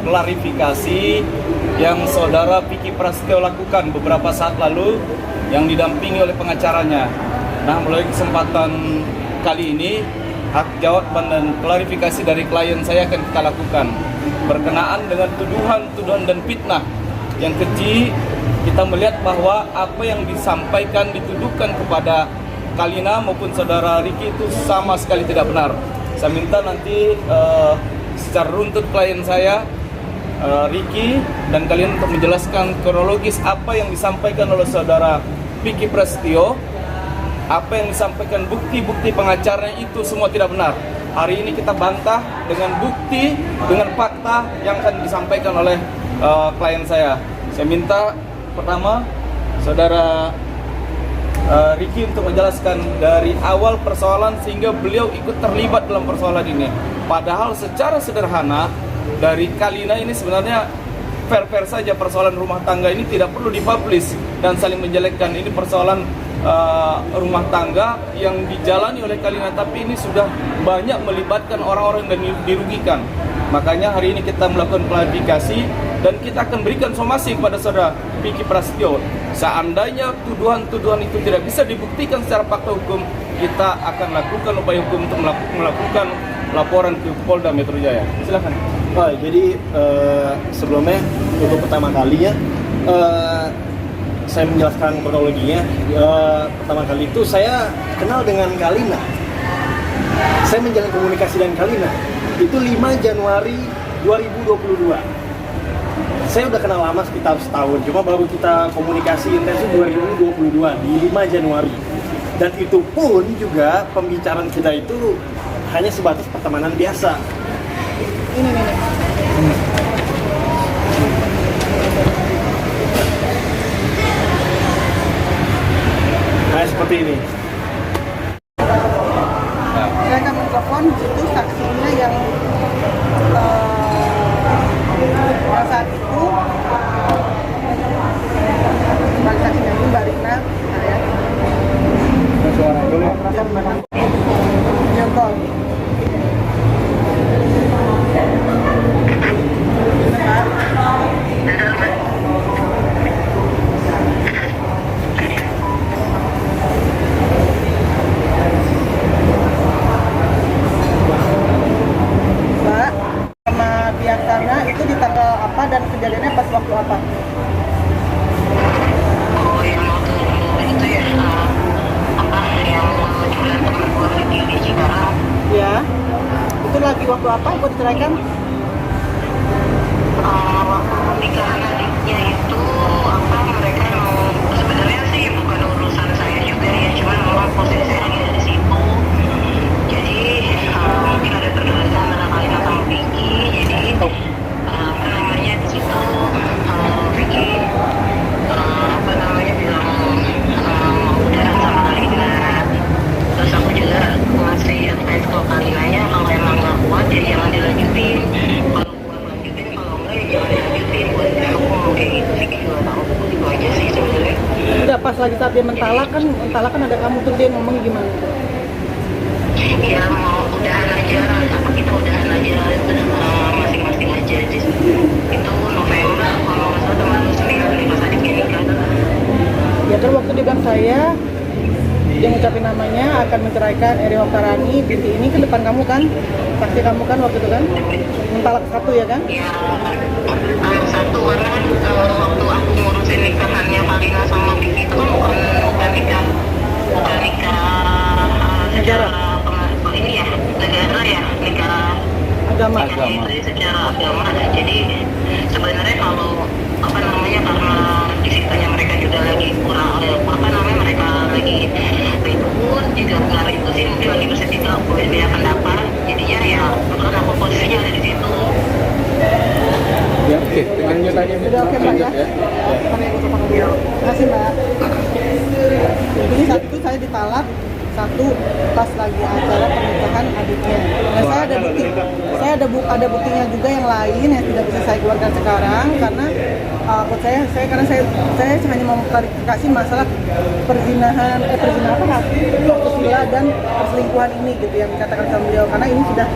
klarifikasi yang saudara Vicky Prasetyo lakukan beberapa saat lalu yang didampingi oleh pengacaranya. Nah, melalui kesempatan kali ini, hak jawaban dan klarifikasi dari klien saya akan kita lakukan berkenaan dengan tuduhan dan fitnah yang keji. Kita melihat bahwa apa yang disampaikan, dituduhkan kepada Kalina maupun saudara Ricky itu sama sekali tidak benar. Saya minta nanti secara runtut klien saya, Ricky dan kalian untuk menjelaskan kronologis apa yang disampaikan oleh saudara Vicky Prasetyo, apa yang disampaikan bukti-bukti pengacaranya itu semua tidak benar. Hari ini kita bantah dengan bukti, dengan fakta yang akan disampaikan oleh klien saya. Saya minta pertama saudara Ricky untuk menjelaskan dari awal persoalan sehingga beliau ikut terlibat dalam persoalan ini. Padahal secara sederhana dari Kalina ini sebenarnya fair-fair saja, persoalan rumah tangga ini tidak perlu dipublish dan saling menjelekkan. Ini persoalan rumah tangga yang dijalani oleh Kalina, tapi ini sudah banyak melibatkan orang-orang yang dirugikan. Makanya hari ini kita melakukan klarifikasi dan kita akan berikan somasi kepada saudara Vicky Prasetyo. Seandainya tuduhan-tuduhan itu tidak bisa dibuktikan secara fakta hukum, kita akan lakukan upaya hukum untuk melakukan laporan ke Polda Metro Jaya. Silakan. Oh, jadi sebelumnya untuk pertama kalinya saya menjelaskan kronologinya. Pertama kali itu saya kenal dengan Kalina. Saya menjalin komunikasi dengan Kalina itu 5 Januari 2022. Saya udah kenal lama sekitar setahun, cuma baru kita komunikasi intensif 2022 di 5 Januari. Dan itu pun juga pembicaraan kita itu hanya sebatas pertemanan biasa. Ini. Nah, seperti ini. Saya akan menelpon itu saksinya yang saat itu balik saksinya itu Mbak Rina ya. Suara boleh. Nyokol. Mbak, sama biasanya itu di tanggal apa dan kejadiannya pas waktu apa? Oh, yang waktu itu ya, yang jualan teman gue di Cikarang. Ya, itu lagi waktu apa? Kok diceraikan? Waktu pernikahan adiknya itu mereka mau, sebenarnya sih bukan urusan saya juga ya, cuman memang posisi saya lagi ada di situ. Jadi mungkin ada perbedaan antara Kalina sama Vicky. Jadi namanya di situ Vicky bilang mau udahan sama Kalina. Terus aku juga ngasih advice ke Kalinanya kalau emang nggak kuat ya jangan dilanjutin. Kalau kuat lanjutin, kalau enggak ya jangan dilanjutin. Buat aku mau kayak gitu sih, juga tahu itu aja sih sebenarnya. Udah pas lagi saat dia mentala kan ada kamu tuh, dia ngomong gimana? Ya mau udahan aja, apa kita udahan aja, masing-masing aja. Itu November kalau nggak salah teman 9 pas adiknya nikah. Ya kan waktu dia bilang saya, dia ngucapin namanya akan menceraikan Eri Oktarani binti ini ke depan kamu kan, saksi kamu kan waktu itu kan, mentalak satu ya kan? Ya, satu karena kan waktu aku ngurusin nikahannya Kalina sama Vicky itu kan bukan nikah Negara. Ini ya negara ya, nikah Agama. itu secara agama. Jadi sebenarnya kalau karena di situnya mereka juga lagi kurang mereka lagi ribut juga nggak ributin, mungkin lagi bersetingkah beda pendapat, jadinya ya kebetulan aku posisinya ada di situ. Ya, oke. Lanjut aja. Udah oke Mbak ya? Terima kasih Mbak. Jadi saat itu saya ditalak, satu pas lagi acara pernikahan adiknya. Nah, saya ada buktinya juga yang lain yang tidak bisa saya keluarkan sekarang karena buat saya hanya mau klarifikasi masalah perzinahan asusila dan perselingkuhan ini gitu yang dikatakan sama beliau, karena ini sudah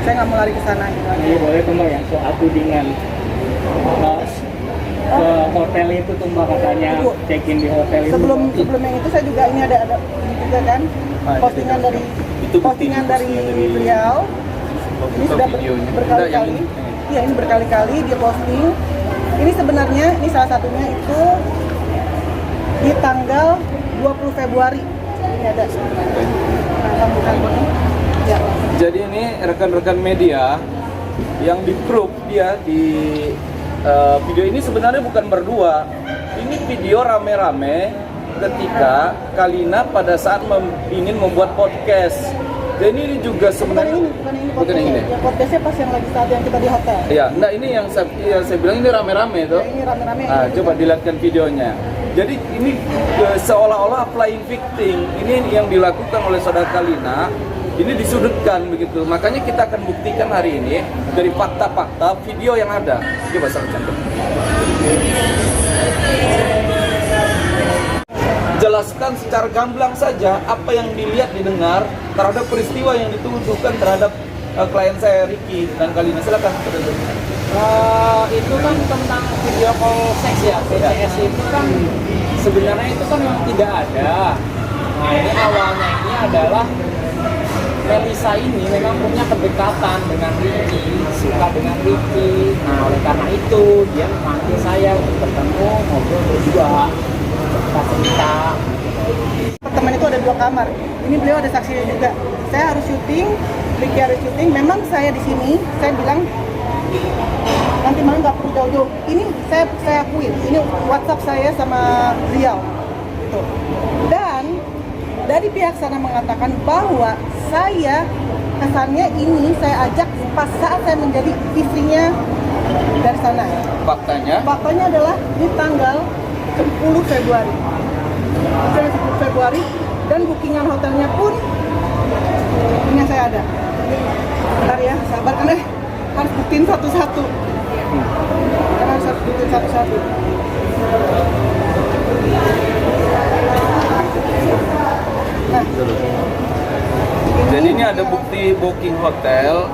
Saya nggak mau lari ke sana gitu. Jadi boleh tuh Mbak yang soal tudingan ke hotel itu tuh Mbak katanya Itu. check-in di hotel itu. Sebelum yang itu saya juga ini ada ini juga kan postingan dari Itu bukti postingan dari postingan dari- beliau. Ini Buka sudah videonya. berkali-kali. Iya, ini berkali-kali dia posting. Ini sebenarnya ini salah satunya itu di tanggal 20 Februari. Ini ada. Nah, bukan ini. Ya. Jadi ini rekan-rekan media yang di grup dia di video ini sebenarnya bukan berdua. Ini video rame-rame ketika Kalina pada saat ingin membuat podcast. Dan ini juga sebenarnya Bukan ini bukan yang ini. Ya, podcastnya pas yang lagi saat yang kita di hotel. Ya, nah ini yang saya bilang ini rame-rame tuh. Ya, ini rame-rame. Nah, coba dilihatkan videonya. Jadi ini seolah-olah playing victim. Ini yang dilakukan oleh saudara Kalina. Ini disudutkan begitu. Makanya kita akan buktikan hari ini dari fakta-fakta video yang ada. Coba saya contoh. Jelaskan secara gamblang saja apa yang dilihat didengar terhadap peristiwa yang dituduhkan terhadap klien saya Ricky dan Kalina. Silakan. Itu kan tentang video call seks ya, PCS itu kan sebenarnya itu kan memang tidak ada. Nah ini awalnya ini adalah Melisa ini memang punya kedekatan dengan Ricky, suka dengan Ricky. Nah oleh karena itu dia memanggil saya untuk bertemu, ngobrol berdua, cerita. Apartemen itu ada 2 kamar. Ini beliau ada saksinya juga. Saya harus syuting, Ricky harus syuting. Memang saya di sini, saya bilang nanti malam nggak perlu jauh-jauh. Ini saya akui, ini WhatsApp saya sama beliau. Tuh. Dan dari pihak sana mengatakan bahwa saya kesannya ini saya ajak pas saat saya menjadi istrinya dari sana. Faktanya adalah di tanggal 10 Februari. 10 Februari dan bookingan hotelnya pun ini yang saya ada. Bentar ya, sabar kan harus buktiin satu-satu. Karena harus buktiin satu-satu. Nah, Jadi ini ada bukti booking hotel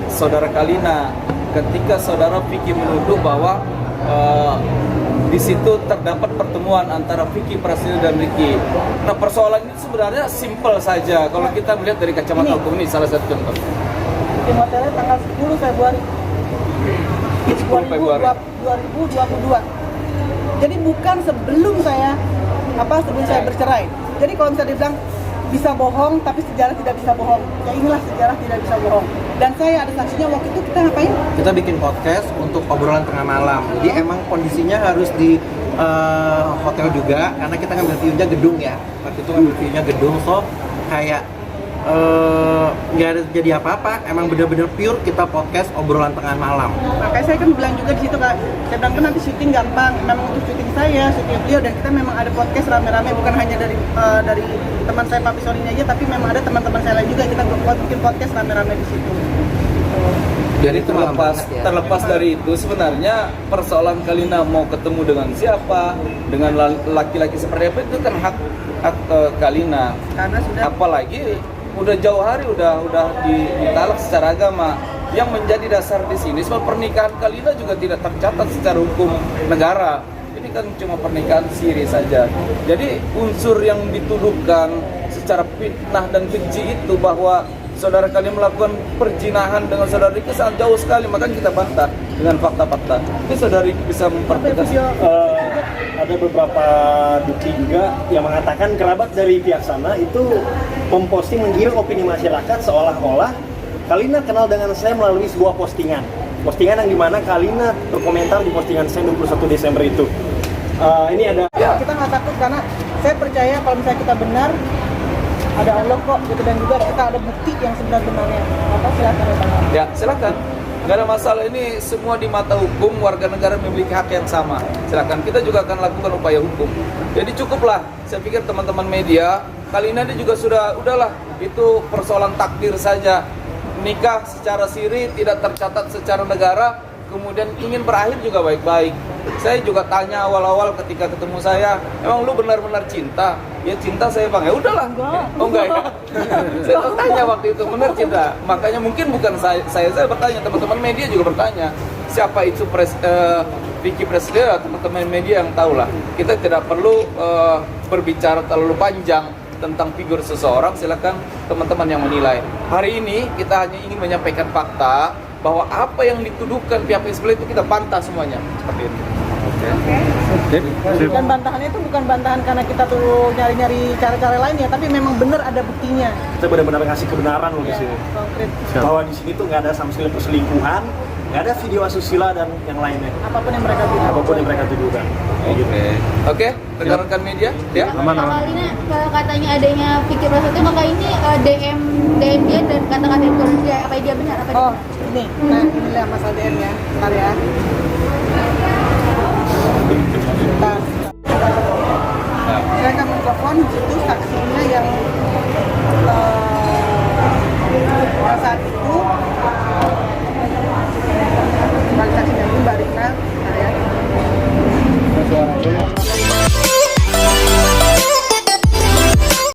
saudara Kalina ketika saudara Vicky menuduh bahwa di situ terdapat pertemuan antara Vicky Prasetyo dan Ricky. Nah persoalan ini sebenarnya simpel saja kalau kita melihat dari kacamata hukum. Ini salah satu contoh. booking hotelnya tanggal 10 Februari 10 Februari. 2022. Jadi bukan sebelum saya bercerai. Jadi kalau misalnya dibilang bisa bohong, tapi sejarah tidak bisa bohong. Ya inilah sejarah tidak bisa bohong. Dan saya ada saksinya waktu itu kita ngapain? Kita bikin podcast untuk obrolan tengah malam. Jadi emang kondisinya harus di hotel juga, karena kita ngambil view-nya gedung ya. Waktu itu ngambil view-nya gedung, so kayak nggak ada jadi apa-apa. Emang bener-bener pure kita podcast obrolan tengah malam. Makanya saya kan bilang juga di situ Kak, saya bilang kan nanti syuting gampang, memang untuk syuting saya, syuting beliau, dan kita memang ada podcast rame-rame, bukan hanya dari teman saya Papi Sorini aja, tapi memang ada teman-teman saya lain juga, kita bikin podcast rame-rame di situ. Jadi terlepas dari itu sebenarnya persoalan Kalina mau ketemu dengan siapa, dengan laki-laki seperti apa itu kan hak Kalina. Karena sudah Apalagi udah jauh hari udah ditalak secara agama. Yang menjadi dasar di sini soal pernikahan Kalina juga tidak tercatat secara hukum negara. Ini kan cuma pernikahan siri saja. Jadi unsur yang dituduhkan secara fitnah dan keji itu bahwa saudara kalian melakukan perjinahan dengan saudara Ricky sangat jauh sekali, makanya kita bantah dengan fakta-fakta. Ini saudara Ricky bisa mempertegas. Ada beberapa bukti juga yang mengatakan kerabat dari pihak sana itu memposting menggiring opini masyarakat seolah-olah Kalina kenal dengan saya melalui sebuah postingan yang dimana Kalina berkomentar di postingan saya 21 Desember itu. Ini ada kita nggak takut karena saya percaya kalau misalnya kita benar ada Allah kok gitu, dan juga kita ada bukti yang sebenar-benarnya. Silakan ya Bang. Ya, silakan. Nggak ada masalah, ini semua di mata hukum warga negara memiliki hak yang sama. Silakan, kita juga akan lakukan upaya hukum. Jadi cukuplah, saya pikir teman-teman media, kali ini juga udahlah, itu persoalan takdir saja. Nikah secara siri tidak tercatat secara negara, kemudian ingin berakhir juga baik-baik. Saya juga tanya awal-awal ketika ketemu saya, emang lu benar-benar cinta? Ya cinta saya bang, ya udahlah. Oh enggak ya? Saya tanya waktu itu, benar cinta? Makanya mungkin bukan saya bertanya, teman-teman media juga bertanya, siapa itu Vicky Presley, teman-teman media yang tahu lah. Kita tidak perlu berbicara terlalu panjang tentang figur seseorang, silakan teman-teman yang menilai. Hari ini kita hanya ingin menyampaikan fakta bahwa apa yang dituduhkan pihak sebelah itu kita bantah semuanya, seperti itu. Dan bantahannya itu bukan bantahan karena kita tuh nyari-nyari cara-cara lain ya, tapi memang benar ada buktinya. Kita benar-benar ngasih kebenaran loh di Ya, sini. konkret. Bahwa di sini tuh nggak ada sama sekali perselingkuhan, nggak ada video asusila dan yang lainnya. Apapun yang mereka bilang. Apapun yang mereka tuduhkan. Oke, rekan-rekan media, ya. Kalina kalau katanya adanya Vicky Prasetyo, maka ini DM dia dan kata-kata yang dia, apa dia benar apa dia Oh, benar? ini. Nah, inilah Mas ADM ya. Bentar ya. Bentar. Saya akan mentelepon itu saksinya yang saat itu sebagai saksinya Mbak Rina. Bentar ya.